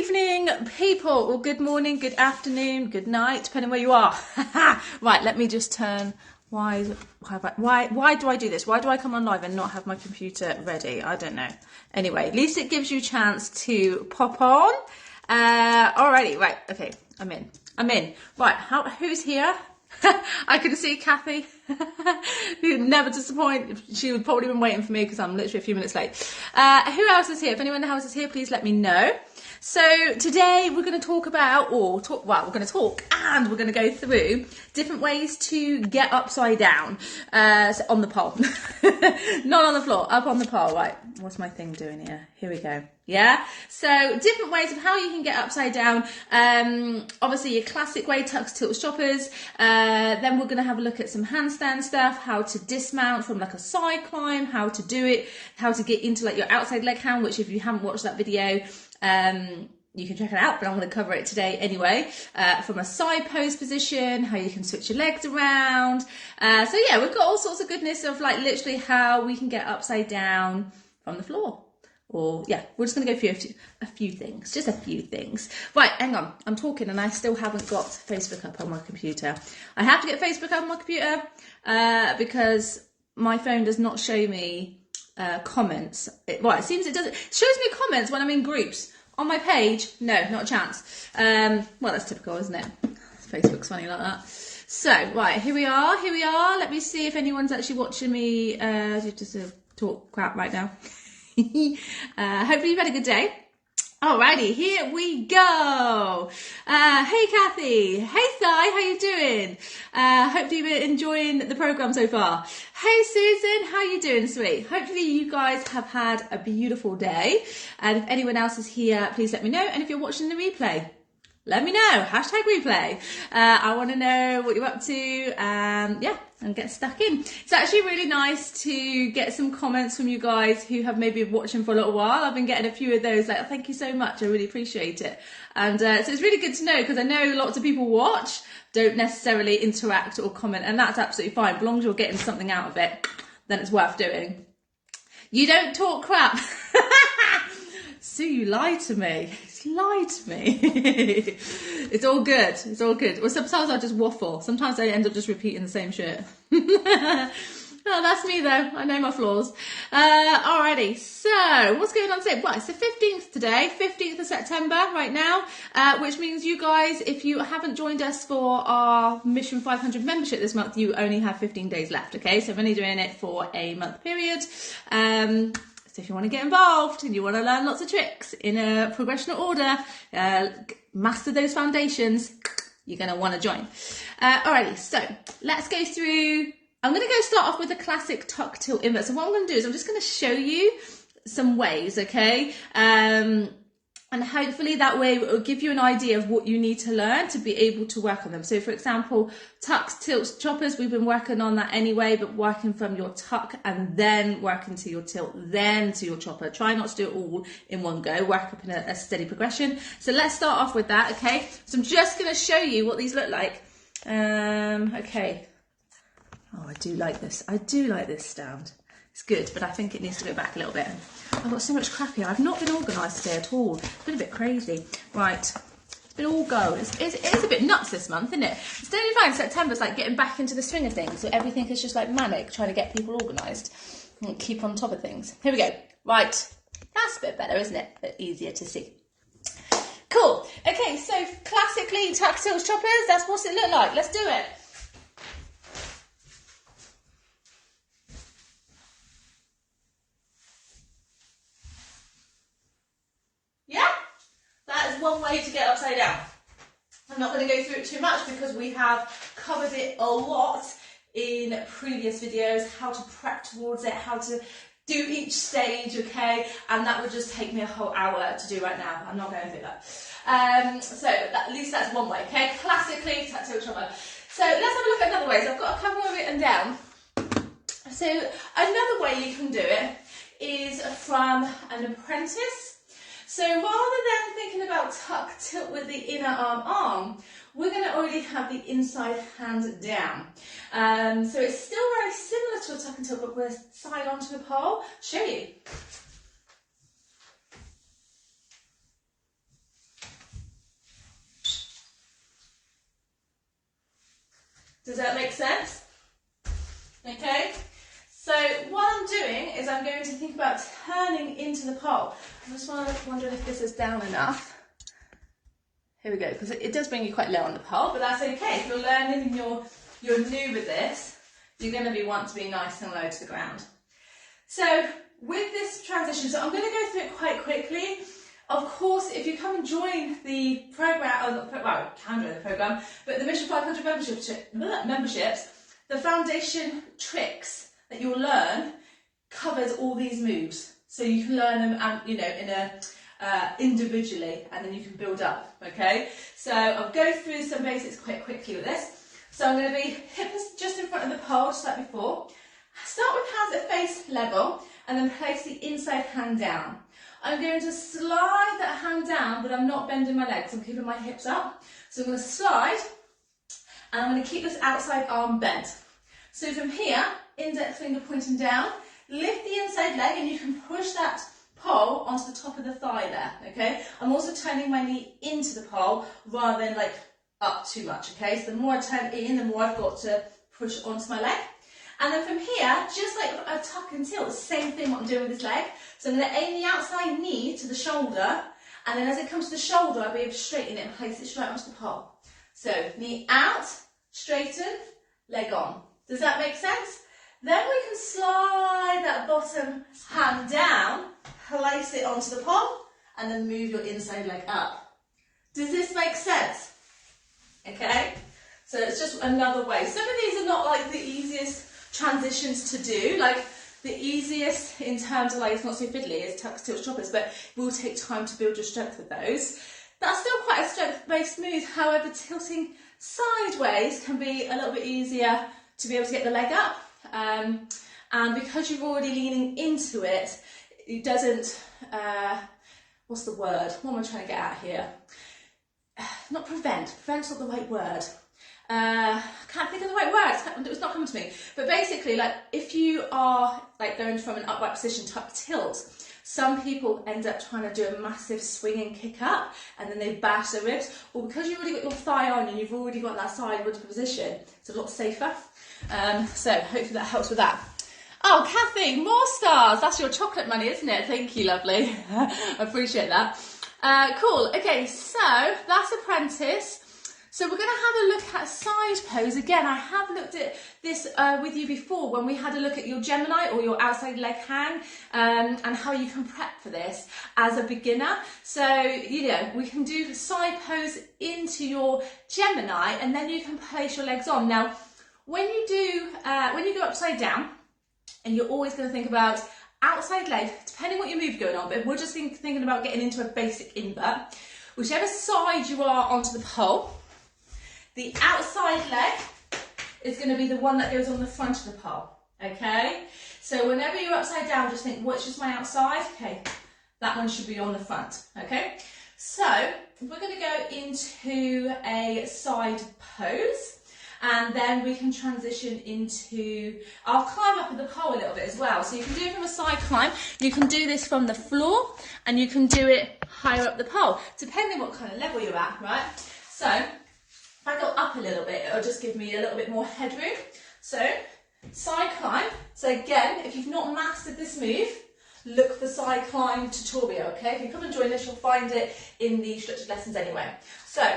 evening, people, or good morning, good afternoon, good night, depending where you are. Right, let me just turn. Why do I do this? Why do I come on live and not have my computer ready? I don't know. Anyway, at least it gives you a chance to pop on. Alrighty, right, okay, I'm in. Right, who's here? I can see Kathy, who never disappoint. She would probably been waiting for me because I'm literally a few minutes late. Who else is here? If anyone in the house is here, please let me know. So today we're going to talk about, we're going to talk and we're going to go through different ways to get upside down so on the pole. Not on the floor, up on the pole. Right, what's my thing doing here? Here we go. Yeah, so different ways of how you can get upside down. Obviously your classic way, tucks, tilts, choppers. Then we're going to have a look at some handstand stuff, how to dismount from like a side climb, how to do it, how to get into like your outside leg hand, which if you haven't watched that video, you can check it out, but I'm going to cover it today anyway. From a side pose position, how you can switch your legs around. So yeah, we've got all sorts of goodness of like literally how we can get upside down from the floor. Or yeah, we're just going to go through a few things, just a few things. Right, hang on, I'm talking and I still haven't got Facebook up on my computer. I have to get Facebook up on my computer because my phone does not show me comments. It seems it does. It shows me comments when I'm in groups. On my page, no, not a chance. Well, that's typical, isn't it? Facebook's funny like that. So, right, here we are. Let me see if anyone's actually watching me just talk crap right now. Hopefully you've had a good day. Alrighty, here we go. Hey Kathy, hey Sai, how you doing? Hopefully you've been enjoying the program so far. Hey Susan, how you doing, sweet? Hopefully you guys have had a beautiful day. And if anyone else is here, please let me know. And if you're watching the replay, let me know. Hashtag replay. I want to know what you're up to. Yeah, and get stuck in. It's actually really nice to get some comments from you guys who have maybe been watching for a little while. I've been getting a few of those, like, oh, thank you so much. I really appreciate it. And so it's really good to know because I know lots of people watch, don't necessarily interact or comment, and that's absolutely fine. As long as you're getting something out of it, then it's worth doing. You don't talk crap. Sue, you lied to me. Lied to me. It's all good. It's all good. Well, sometimes I just waffle. Sometimes I end up just repeating the same shit. Oh, that's me though. I know my flaws. Alrighty. So what's going on today? Well, it's the 15th today, 15th of September right now, which means you guys, if you haven't joined us for our Mission 500 membership this month, you only have 15 days left. Okay. So I'm only doing it for a month period. So if you want to get involved and you want to learn lots of tricks in a progressional order, master those foundations, you're going to want to join. Alrighty, so let's go through. I'm going to go start off with the classic tuck tilt invert. So what I'm going to do is I'm just going to show you some ways, okay? And hopefully that way it will give you an idea of what you need to learn to be able to work on them. So for example, tucks, tilts, choppers, we've been working on that anyway, but working from your tuck and then working to your tilt, then to your chopper. Try not to do it all in one go, work up in a steady progression. So let's start off with that, okay? So I'm just gonna show you what these look like. Okay. Oh, I do like this. I do like this stand. It's good, but I think it needs to go back a little bit. I've got so much crap here. I've not been organised today at all. It's been a bit crazy. Right, it's been all go. It is a bit nuts this month, isn't it? It's the only time September's like getting back into the swing of things. So everything is just like manic, trying to get people organised and keep on top of things. Here we go. Right, that's a bit better, isn't it? A bit easier to see. Cool. Okay, so classically, tuck, tilts, choppers, that's what's it look like. Let's do it. Yeah, that is one way to get upside down. I'm not going to go through it too much because we have covered it a lot in previous videos, how to prep towards it, how to do each stage, okay? And that would just take me a whole hour to do right now. I'm not going to do that. So at least that's one way, okay? Classically, tuck, tilt, chopper. So let's have a look at another ways. I've got a couple of written down. So another way you can do it is from an apprentice. So rather than thinking about tuck tilt with the inner arm, we're going to already have the inside hand down. So it's still very similar to a tuck and tilt, but we're side onto the pole. Show you. Does that make sense? Okay, so what I'm doing is I'm going to think about turning into the pole. I just wondering if this is down enough. Here we go, because it does bring you quite low on the pole, but that's okay. If you're learning and you're new with this, you're going to want to be nice and low to the ground. So with this transition, so I'm going to go through it quite quickly. Of course, if you come and join the program, well, you can join the program, but the Mission 500 memberships, the foundation tricks that you'll learn covers all these moves. So you can learn them, you know, in a individually, and then you can build up. Okay. So I'll go through some basics quite quickly with this. So I'm going to be hips just in front of the pole, just like before. Start with hands at face level, and then place the inside hand down. I'm going to slide that hand down, but I'm not bending my legs. I'm keeping my hips up. So I'm going to slide, and I'm going to keep this outside arm bent. So from here, index finger pointing down, lift the inside leg, and you can push that pole onto the top of the thigh there, okay? I'm also turning my knee into the pole rather than like up too much, okay? So the more I turn in, the more I've got to push onto my leg. And then from here, just like a tuck and tilt, the same thing what I'm doing with this leg. So I'm going to aim the outside knee to the shoulder, and then as it comes to the shoulder, I'll be able to straighten it and place it straight onto the pole. So knee out, straighten, leg on. Does that make sense? Then we can slide that bottom hand down, place it onto the pole, and then move your inside leg up. Does this make sense? Okay? So it's just another way. Some of these are not like the easiest transitions to do, like the easiest in terms of like it's not so fiddly is tucks, tilts, choppers, but it will take time to build your strength with those. That's still quite a strength-based move, however tilting sideways can be a little bit easier to be able to get the leg up, and because you're already leaning into it, it doesn't, what's the word, what am I trying to get at here? Not prevent's not the right word. I can't think of the right words, it's not coming to me. But basically, like if you are like going from an upright position, tuck tilt, some people end up trying to do a massive swinging kick up and then they bash their ribs. Well, because you've already got your thigh on and you've already got that sideward position, it's a lot safer. So hopefully that helps with that. Oh, Kathy, more stars. That's your chocolate money, isn't it? Thank you, lovely. I appreciate that. Cool. Okay, so that's apprentice. So we're going to have a look at side pose. Again, I have looked at this with you before when we had a look at your Gemini or your outside leg hang, and how you can prep for this as a beginner. So, you know, we can do side pose into your Gemini and then you can place your legs on. Now, when you go upside down, and you're always going to think about outside leg, depending what your move going on, but we're just thinking about getting into a basic invert. Whichever side you are onto the pole, the outside leg is going to be the one that goes on the front of the pole, okay? So whenever you're upside down, just think, which is my outside? Okay, that one should be on the front, okay? So we're going to go into a side pose. And then we can transition into, I'll climb up at the pole a little bit as well. So you can do it from a side climb, you can do this from the floor, and you can do it higher up the pole, depending what kind of level you're at, right? So if I go up a little bit, it'll just give me a little bit more headroom. So side climb. So again, if you've not mastered this move, look for side climb tutorial, okay? If you come and join us, you'll find it in the structured lessons anyway. So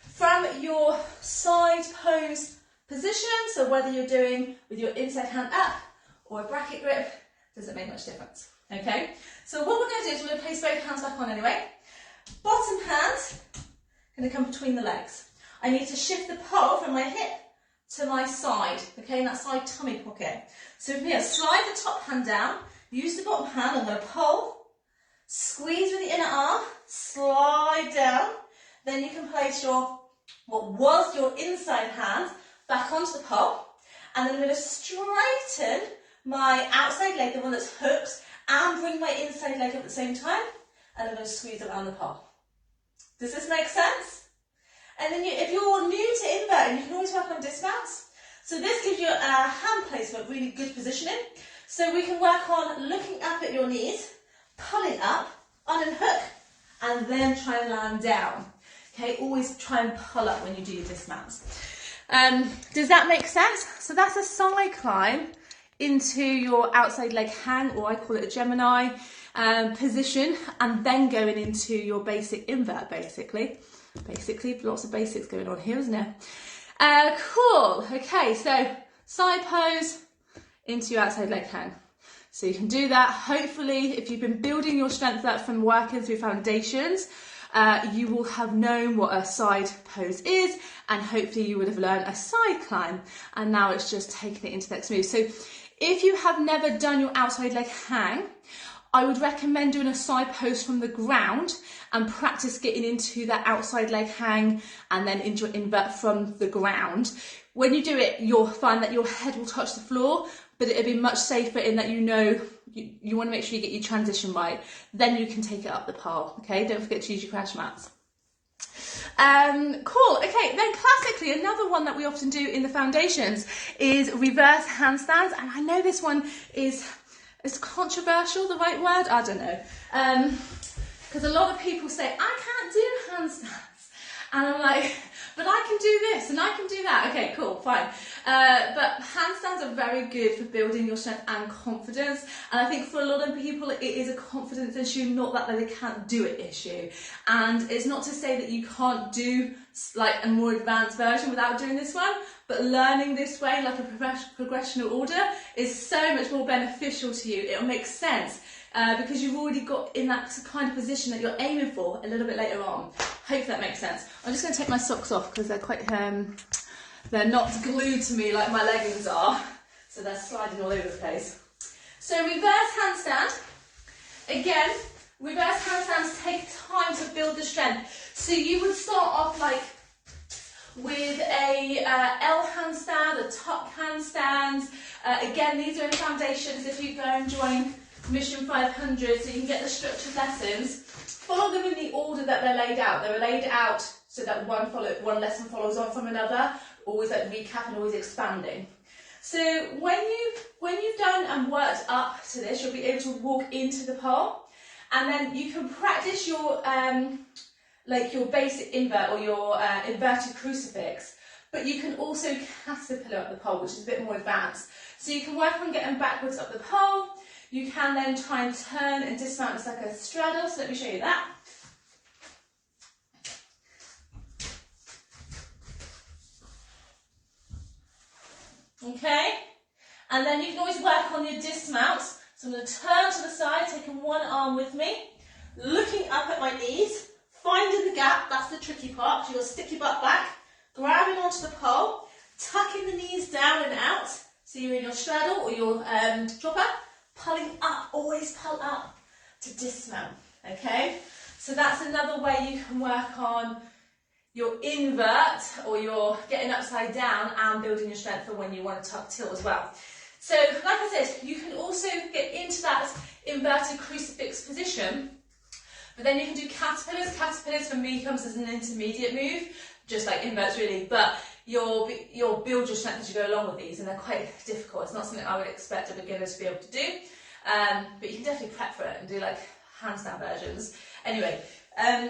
from your side pose position, so whether you're doing with your inside hand up or a bracket grip, doesn't make much difference, okay? So what we're going to do is we're going to place both hands back on anyway. Bottom hand, going to come between the legs. I need to shift the pole from my hip to my side, okay, in that side tummy pocket. So from here, slide the top hand down, use the bottom hand, I'm going to pull, squeeze with the inner arm, slide down, then you can place your what was your inside hand back onto the pole, and then I'm going to straighten my outside leg, the one that's hooked, and bring my inside leg up at the same time, and I'm going to squeeze around the pole. Does this make sense? And then if you're new to inverting, you can always work on dismounts. So this gives you a hand placement, really good positioning. So we can work on looking up at your knees, pulling up, on and hook, and then try and land down. Okay, always try and pull up when you do your dismounts. Does that make sense? So that's a side climb into your outside leg hang, or I call it a Gemini position, and then going into your basic invert, basically, lots of basics going on here, isn't it? Cool. Okay, so side pose into your outside leg hang. So you can do that. Hopefully, if you've been building your strength up from working through foundations, you will have known what a side pose is, and hopefully you would have learned a side climb, and now it's just taking it into the next move. So if you have never done your outside leg hang, I would recommend doing a side pose from the ground and practice getting into that outside leg hang and then into your invert from the ground. When you do it, you'll find that your head will touch the floor, but it'll be much safer in that you want to make sure you get your transition right. Then you can take it up the pole, okay? Don't forget to use your crash mats. Cool, okay, then classically, another one that we often do in the foundations is reverse handstands, and I know this one is controversial, the right word? I don't know. Because a lot of people say, I can't do handstands. And I'm like, but I can do this and I can do that. Okay, cool, fine. But handstands are very good for building your strength and confidence. And I think for a lot of people, it is a confidence issue, not that they can't do it issue. And it's not to say that you can't do like a more advanced version without doing this one, but learning this way, like a progressional order, is so much more beneficial to you. It'll make sense. Because you've already got in that kind of position that you're aiming for a little bit later on. Hope that makes sense. I'm just going to take my socks off because they're quite, they're not glued to me like my leggings are. So they're sliding all over the place. So reverse handstand. Again, reverse handstands take time to build the strength. So you would start off like with a L handstand, a tuck handstand. Again, these are in foundations. If you go and join Mission 500, so you can get the structured lessons, follow them in the order that they're laid out. They're laid out so that one lesson follows on from another, always like recapping, always expanding. So when you've done and worked up to this, you'll be able to walk into the pole, and then you can practice your like your basic invert or your inverted crucifix, but you can also caterpillar up the pole, which is a bit more advanced. So you can work on getting backwards up the pole. You can then try and turn and dismount as like a straddle, so let me show you that. Okay, and then you can always work on your dismounts. So I'm going to turn to the side, taking one arm with me, looking up at my knees, finding the gap, that's the tricky part. So you'll stick your butt back, grabbing onto the pole, tucking the knees down and out, so you're in your straddle or your dropper. Pulling up, always pull up to dismount, okay? So that's another way you can work on your invert or your getting upside down and building your strength for when you want to tuck tilt as well. So like I said, you can also get into that inverted crucifix position, but then you can do caterpillars. Caterpillars for me comes as an intermediate move, just like inverts really, but you'll build your strength as you go along with these, and they're quite difficult. It's not something I would expect a beginner to be able to do, but you can definitely prep for it and do like handstand versions. Anyway,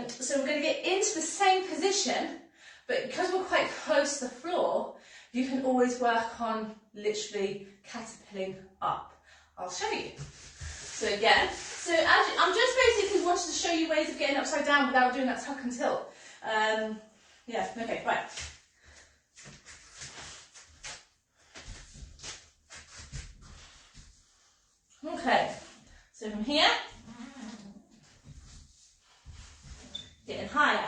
so we're going to get into the same position, but because we're quite close to the floor, you can always work on literally caterpilling up. I'll show you. So again, I'm just basically wanting to show you ways of getting upside down without doing that tuck and tilt. Yeah, okay, right. Okay, so from here, getting higher.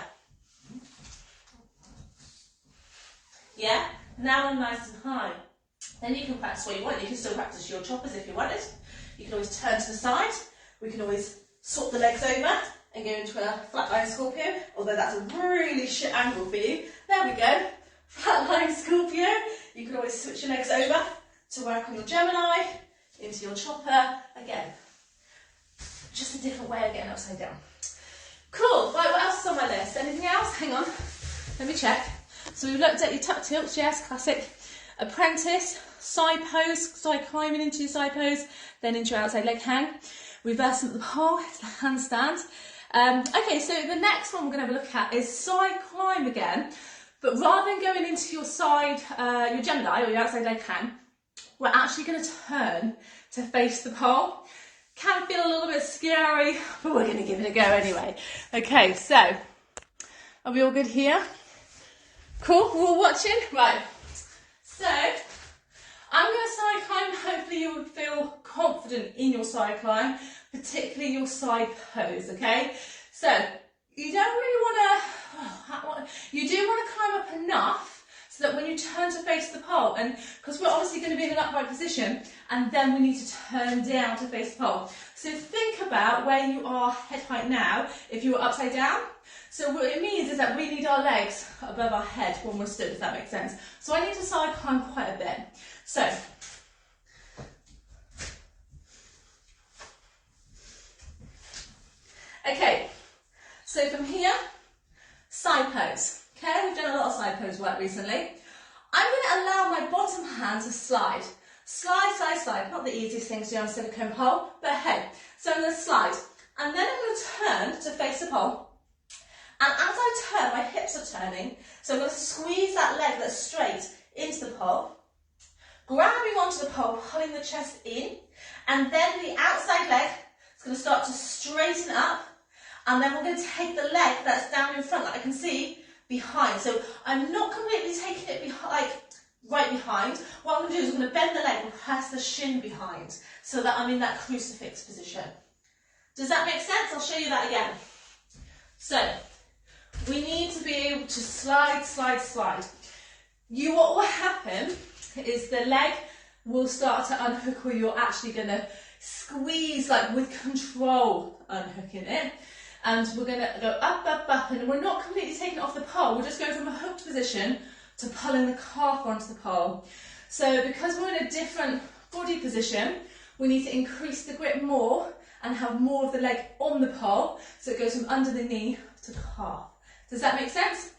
Yeah, now I'm nice and high. Then you can practice what you want. You can still practice your choppers if you wanted. You can always turn to the side. We can always swap the legs over and go into a flatline scorpio, although that's a really shit angle for you. There we go, flatline scorpio. You can always switch your legs over to work on your Gemini, into your chopper. Again, just a different way of getting upside down. Cool, right, what else is on my list? Anything else? Hang on, let me check. So we've looked at your tuck tilts, yes, classic. Apprentice, side pose, side climbing into your side pose, then into your outside leg hang. Reverse up the pole, it's the handstand. Okay, so the next one we're going to have a look at is side climb again, But rather than going into your side, your Gemini or your outside leg hang, we're actually going to turn to face the pole. Can feel a little bit scary, but we're going to give it a go anyway. Okay, so are we all good here? Cool, we're all watching? Right, so I'm going to side climb. Hopefully you will feel confident in your side climb, particularly your side pose, okay? So you don't really want to, you do want to climb up enough so that when you turn to face the pole, and because we're obviously going to be in an upright position, and then we need to turn down to face the pole. So think about where you are head height now if you were upside down. So what it means is that we need our legs above our head when we're stood, if that makes sense. So I need to side climb quite a bit. So okay, so from here, side pose. Okay, we've done a lot of side pose work recently. I'm going to allow my bottom hand to slide. Slide, slide, slide. Not the easiest thing to do on a silicone pole, but hey. So I'm going to slide. And then I'm going to turn to face the pole. And as I turn, my hips are turning. So I'm going to squeeze that leg that's straight into the pole. Grabbing onto the pole, pulling the chest in. And then the outside leg is going to start to straighten up. And then we're going to take the leg that's down in front, that I can see, behind. So I'm not completely taking it right behind. What I'm going to do is I'm going to bend the leg and press the shin behind so that I'm in that crucifix position. Does that make sense? I'll show you that again. So we need to be able to slide, slide, slide. What will happen is the leg will start to unhook, or you're actually going to squeeze, like with control, unhooking it. And we're going to go up, up, up, and we're not completely taking it off the pole. We're just going from a hooked position to pulling the calf onto the pole. So because we're in a different body position, we need to increase the grip more and have more of the leg on the pole, so it goes from under the knee to the calf. Does that make sense?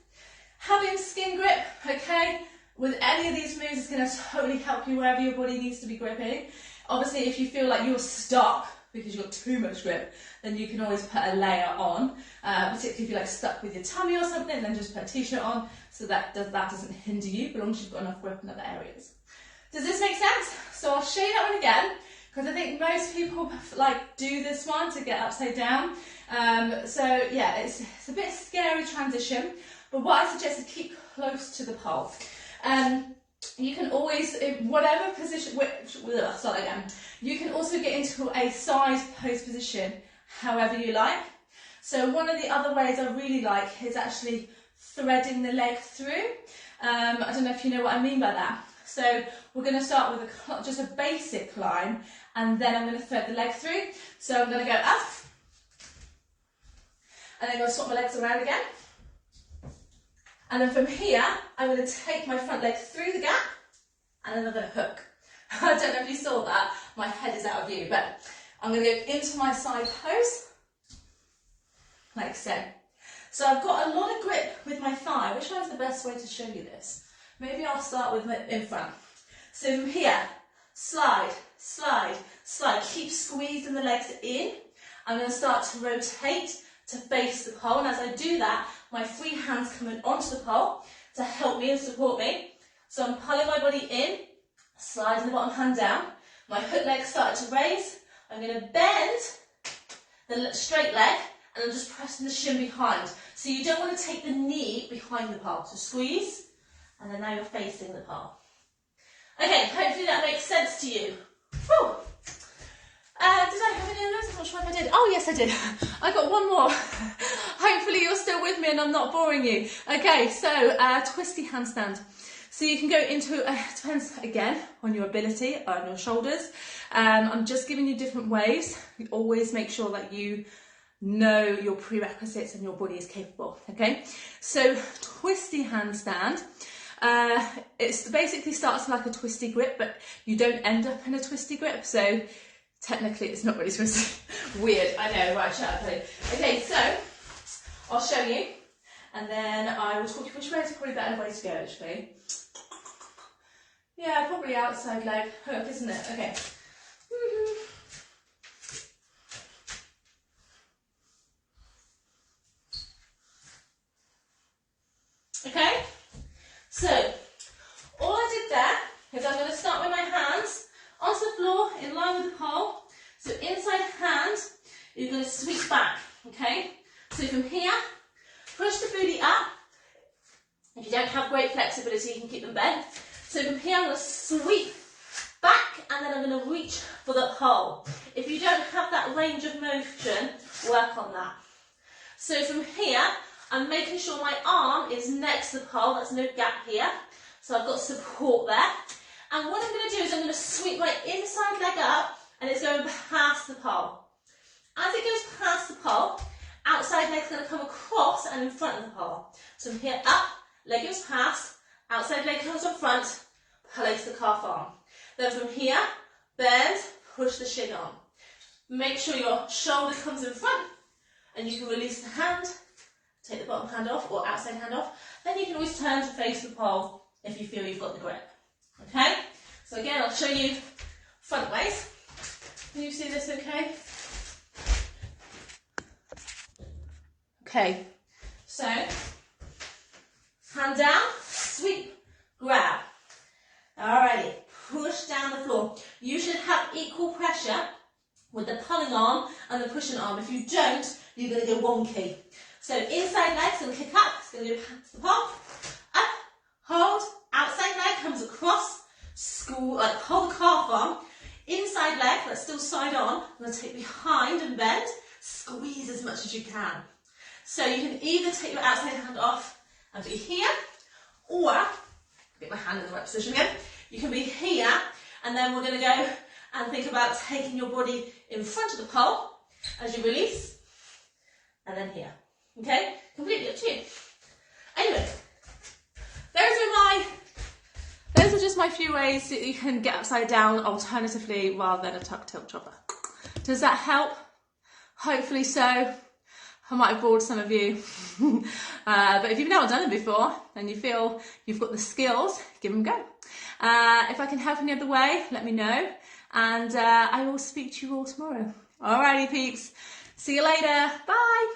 Having skin grip, okay, with any of these moves is going to totally help you wherever your body needs to be gripping. Obviously, if you feel like you're stuck because you've got too much grip, then you can always put a layer on, particularly if you're like stuck with your tummy or something, then just put a t-shirt on so that doesn't hinder you, but long as you've got enough grip in other areas. Does this make sense? So I'll show you that one again, because I think most people like do this one to get upside down. So yeah, it's a bit scary transition, but what I suggest is keep close to the pole. You can always, in whatever position, start again. You can also get into a side pose position however you like. So one of the other ways I really like is actually threading the leg through. I don't know if you know what I mean by that. So we're going to start with just a basic climb, and then I'm going to thread the leg through. So I'm going to go up, and then I'm going to swap my legs around again. And then from here, I'm going to take my front leg through the gap, and then I'm going to hook. I don't know if you saw that, my head is out of view, but I'm going to go into my side pose, like so. So I've got a lot of grip with my thigh. Which one's the best way to show you this? Maybe I'll start with my in front. So from here, slide, slide, slide. Keep squeezing the legs in. I'm going to start to rotate to face the pole, and as I do that, my free hand's coming onto the pole to help me and support me. So I'm pulling my body in, sliding the bottom hand down. My hook leg started to raise. I'm going to bend the straight leg, and I'm just pressing the shin behind. So you don't want to take the knee behind the pole. So squeeze, and then now you're facing the pole. Okay, hopefully that makes sense to you. Whew. Did I have any of those? I'm not sure if I did. Oh, yes, I did. I got one more. Hopefully you're still with me and I'm not boring you. Okay, so twisty handstand. So you can go into, depends again on your ability, on your shoulders. I'm just giving you different ways. You always make sure that you know your prerequisites and your body is capable, okay? So twisty handstand. It basically starts like a twisty grip, but you don't end up in a twisty grip. So technically it's not really twisty. Weird, I know, right, shut up. Okay, so I'll show you, and then I will talk you which way is probably a better way to go, actually. Yeah, probably outside leg hook, isn't it? Okay. Okay, So, all I did there is I'm going to start with my hands onto the floor in line with the pole. So inside hand, you're going to sweep back, okay? So from here, push the booty up. If you don't have great flexibility, you can keep them bent. So from here, I'm going to sweep back, and then I'm going to reach for the pole. If you don't have that range of motion, work on that. So from here, I'm making sure my arm is next to the pole. There's no gap here. So I've got support there. And what I'm going to do is I'm going to sweep my inside leg up, and it's going past the pole. As it goes past the pole, outside leg's going to come across and in front of the pole. So from here up, leg goes past, outside leg comes in front, place the calf on. Then from here, bend, push the shin on. Make sure your shoulder comes in front, and you can release the hand, take the bottom hand off or outside hand off. Then you can always turn to face the pole if you feel you've got the grip. Okay? So again, I'll show you front ways. Can you see this okay? Okay, so hand down, sweep, grab. Alrighty, push down the floor. You should have equal pressure with the pulling arm and the pushing arm. If you don't, you're going to go wonky. So inside leg's going to kick up, it's going to go past the pole, up, hold, outside leg comes across, hold the calf on, inside leg, that's still side on, I'm going to take behind and bend, squeeze as much as you can. So you can either take your outside hand off and be here, or, get my hand in the right position again, you can be here, and then we're going to go and think about taking your body in front of the pole as you release, and then here. Okay? Completely up to you. Anyway, those are just my few ways that you can get upside down alternatively rather than a tuck tilt chopper. Does that help? Hopefully so. I might have bored some of you. But if you've never done it before and you feel you've got the skills, give them a go. If I can help any other way, let me know. And I will speak to you all tomorrow. Alrighty, peeps. See you later. Bye.